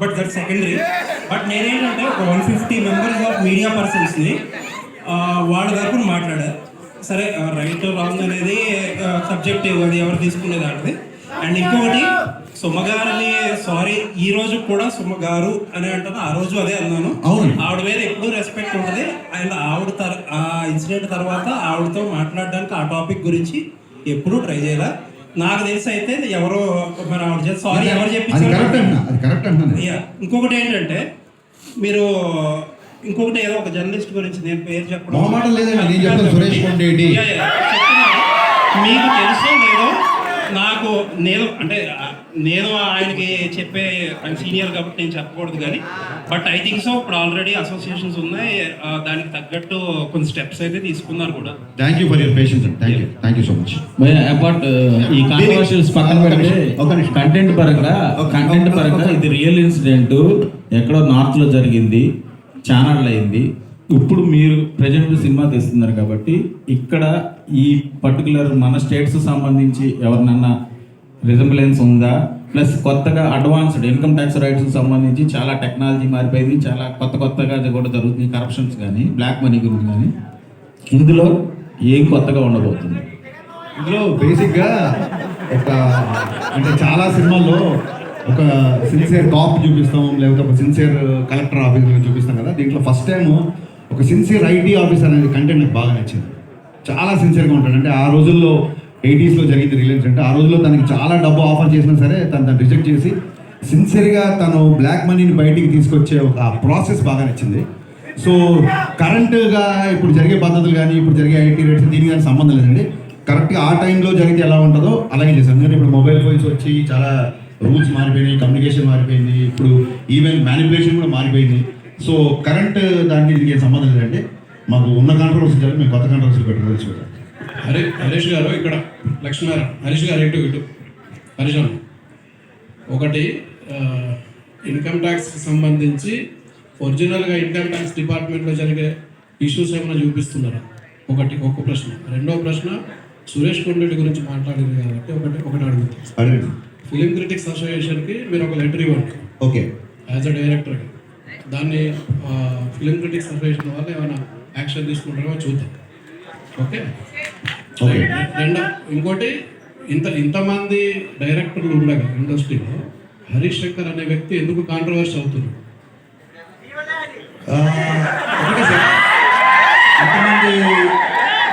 But that secondary. But నేనేంటంటే ఒక 150 members of media పర్సన్స్ని వాళ్ళ తరపున మాట్లాడారు. సరే, రైట్ రాంగ్ అనేది సబ్జెక్టివ్, అది ఎవరు తీసుకునేది ఆడది. అండ్ ఇంకొకటి, సుమగారిని సారీ ఈ రోజు కూడా సుమగారు అని అంటాను, ఆ రోజు అదే అన్నాను. ఆవిడ మీద ఎప్పుడూ రెస్పెక్ట్ ఉంటుంది. అండ్ ఆవిడ ఆ ఇన్సిడెంట్ తర్వాత ఆవిడతో మాట్లాడడానికి ఆ టాపిక్ గురించి ఎప్పుడూ ట్రై చేయాలి. నాకు తెలిసి అయితే ఎవరో మరి ఆవిడ చేసి సారీ ఎవరు చెప్పించారు. ఇంకొకటి ఏంటంటే, మీరు ఇంకొకటి ఏదో ఒక జర్నలిస్ట్ గురించి నేను పేరు చెప్పడం మీకు తెలుసో లేదో నాకు, నేను ఆయనకి చెప్పే, ఆయన సీనియర్ కాబట్టి నేను చెప్పకూడదు కానీ, బట్ ఐ థింక్ సో ఇప్పుడు ఆల్రెడీ అసోసియేషన్స్ ఉన్నాయి, దానికి తగ్గట్టు కొన్ని స్టెప్స్ అయితే తీసుకున్నారు కూడా. Thank you for your patience and thank you so much. Apart ఈ కాంట్రవర్షియల్స్ పక్కన పెడితే కంటెంట్ పరంగా ఇది రియల్ ఇన్సిడెంట్ ఎక్కడో నార్త్ లో జరిగింది, ఛానల్ అయింది. ఇప్పుడు మీరు ప్రజెంట్ సినిమా తీస్తున్నారు కాబట్టి ఇక్కడ ఈ పర్టికులర్ మన స్టేట్స్ సంబంధించి ఎవరినన్నా రిజంబ్లెన్స్ ఉందా? ప్లస్ కొత్తగా అడ్వాన్స్డ్ ఇన్కమ్ ట్యాక్స్ రైట్స్ సంబంధించి చాలా టెక్నాలజీ మారిపోయింది, చాలా కొత్తగా కూడా జరుగుతుంది. కరప్షన్స్ కానీ బ్లాక్ మనీ గురించి కానీ ఇందులో ఏం కొత్తగా ఉండబోతుంది? ఇందులో బేసిక్గా అంటే చాలా సినిమాల్లో ఒక సిన్సియర్ కాప్ చూపిస్తాం, లేకపోతే ఒక సిన్సియర్ కలెక్టర్ ఆఫీసర్ చూపిస్తాం కదా. దీంట్లో ఫస్ట్ టైం ఒక సిన్సియర్ ఐటీ ఆఫీసర్ అనేది కంటెంట్ నాకు బాగా నచ్చింది. చాలా సిన్సియర్గా ఉంటాడు. అంటే ఆ రోజుల్లో 80s జరిగింది రిలయన్స్ అంటే, ఆ రోజుల్లో తనకి చాలా డబ్బు ఆఫర్ చేసినా సరే తను రిజెక్ట్ చేసి సిన్సియర్గా తను బ్లాక్ మనీని బయటికి తీసుకొచ్చే ఒక ప్రాసెస్ బాగా నచ్చింది. సో కరెంట్గా ఇప్పుడు జరిగే పద్ధతులు కానీ ఇప్పుడు జరిగే ఐటీ రేట్స్ దీనికి కానీ సంబంధం లేదండి. కరెక్ట్గా ఆ టైంలో జరిగితే ఎలా ఉంటుందో అలాగే చేశాను. ఎందుకంటే ఇప్పుడు మొబైల్ ఫోన్స్ వచ్చి చాలా రూల్స్ మారిపోయినాయి, కమ్యూనికేషన్ మారిపోయింది, ఇప్పుడు ఈవెన్ మ్యానిపులేషన్ కూడా మారిపోయింది. సో కరెంట్ దానికి దీనికి ఏం సంబంధం లేదంటే, మాకు ఉన్న కాంట్రవర్సీ జరిగి మేము కొత్త కాంట్రవర్సీ పెట్టాలి తెలుసు. హరీష్ గారు ఇక్కడ లక్ష్మీనారాయణ, హరీష్ గారు ఇటు హరీష్ అన్న, ఒకటి ఇన్కమ్ ట్యాక్స్కి సంబంధించి ఒరిజినల్గా ఇన్కమ్ ట్యాక్స్ డిపార్ట్మెంట్లో జరిగే ఇష్యూస్ ఏమైనా చూపిస్తున్నారా? ఒక ప్రశ్న. రెండో ప్రశ్న, సురేష్ కొండరెడ్డి గురించి మాట్లాడింది కాబట్టి ఒకటి అడుగుతాను. ఫిలిం క్రిటిక్స్ అసోసియేషన్కి మీరు ఒక లెటర్ ఇవ్వండి, ఓకే, యాజ్ అ డైరెక్టర్గా. దాన్ని ఫిలిం క్రిటిక్స్ అసోసియేషన్ వాళ్ళు ఏమైనా యాక్షన్ తీసుకుంటారో చూద్దాం, ఓకే. ఇంకోటి, ఇంతమంది డైరెక్టర్లు ఉండగా ఇండస్ట్రీలో హరీష్ శంకర్ అనే వ్యక్తి ఎందుకు కాంట్రవర్సీ అవుతుంది?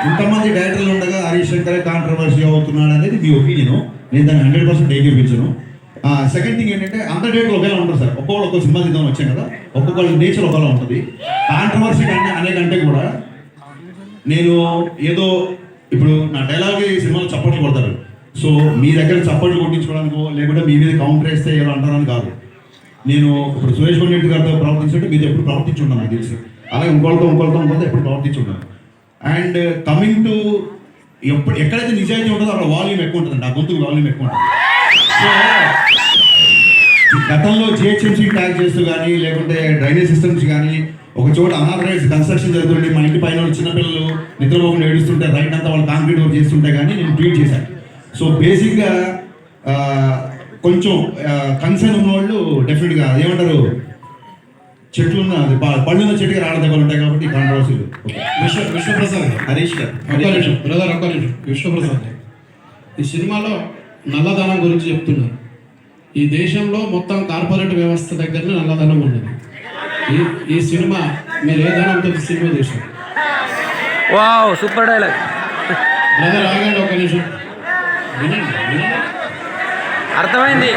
ఇంతమంది డైరెక్టర్లు ఉండగా హరీష్ శంకర్ కాంట్రవర్సీ అవుతున్నాడు అనేది మీ ఒపీనియన్. నేను దాన్ని 100% ఏకీపించను. సెకండ్ థింగ్ ఏంటంటే, అందరి డేట్లు ఒకేలా ఉంటారు సార్. ఒక్కొక్క సినిమా తీద్దామని వచ్చాం కదా, ఒక్కొక్కళ్ళ నేచర్ ఒకలా ఉంటుంది. కాంట్రవర్సీ అనేకంటే కూడా నేను ఏదో ఇప్పుడు నా డైలాగ్ సినిమాలో చప్పట్లు కొడతారు, సో మీ దగ్గర చప్పట్లు కొట్టించుకోవడానికో లేకుంటే మీ మీద కౌంటర్ వేస్తే ఏదో అంటారని కాదు. నేను ఇప్పుడు సురేష్ కొండరెడ్డి గారితో ప్రవర్తించినట్టు మీతో ఎప్పుడు ప్రవర్తించున్నాను నాకు తెలిసి, అలాగే ఇంకోళ్ళతో ఎప్పుడు ప్రవర్తించున్నాను. అండ్ కమింగ్ టు ఎక్కడైతే నిజాయితీ ఉంటుందో అక్కడ వాల్యూమ్ ఎక్కువ ఉంటుందండి, ఆ గొంతుకు వాల్యూమ్ ఎక్కువ ఉంటుంది. సో గతంలో జిహెచ్ఎంసీ ట్యాగ్ చేస్తూ కానీ లేకుంటే డ్రైనేజ్ సిస్టమ్స్ కానీ ఒక చోట అనాథరైజ్ కన్స్ట్రక్షన్ జరుగుతుంటే మా ఇంటి పైన చిన్నపిల్లలు నిద్రపోకుండా ఏడుస్తుంటే రైట్ అంతా వాళ్ళు కాంక్రీట్ వర్క్ చేస్తుంటే కానీ నేను ట్వీట్ చేశాను. సో బేసిక్గా కొంచెం కన్సర్న్ ఉన్నవాళ్ళు డెఫినెట్గా ఏమంటారు, చెట్లున్న పళ్ళున్న చెట్టుకి రాళ్ళ దెబ్బలు ఉంటాయి కాబట్టి కాంట్రవర్సీలు. విశ్వప్రసాద్ హరీష్ గారు బ్రదర్ ఒక్క నిమిషం. విశ్వప్రసాద్, ఈ సినిమాలో నల్లధనం గురించి చెప్తున్నారు. ఈ దేశంలో మొత్తం కార్పొరేట్ వ్యవస్థ దగ్గరనే నల్లధనం ఉన్నది. ఈ సినిమా మీరు ఏ ధనంతో సినిమా చేశారు? Wow, super dialogue. బ్రదర్ ఆగండి ఒక నిమిషం, వినండి. అర్థమైంది.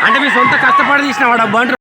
అంటే మీ సొంత కష్టపడి తీసిన వాడు డబ్బు అంటారు.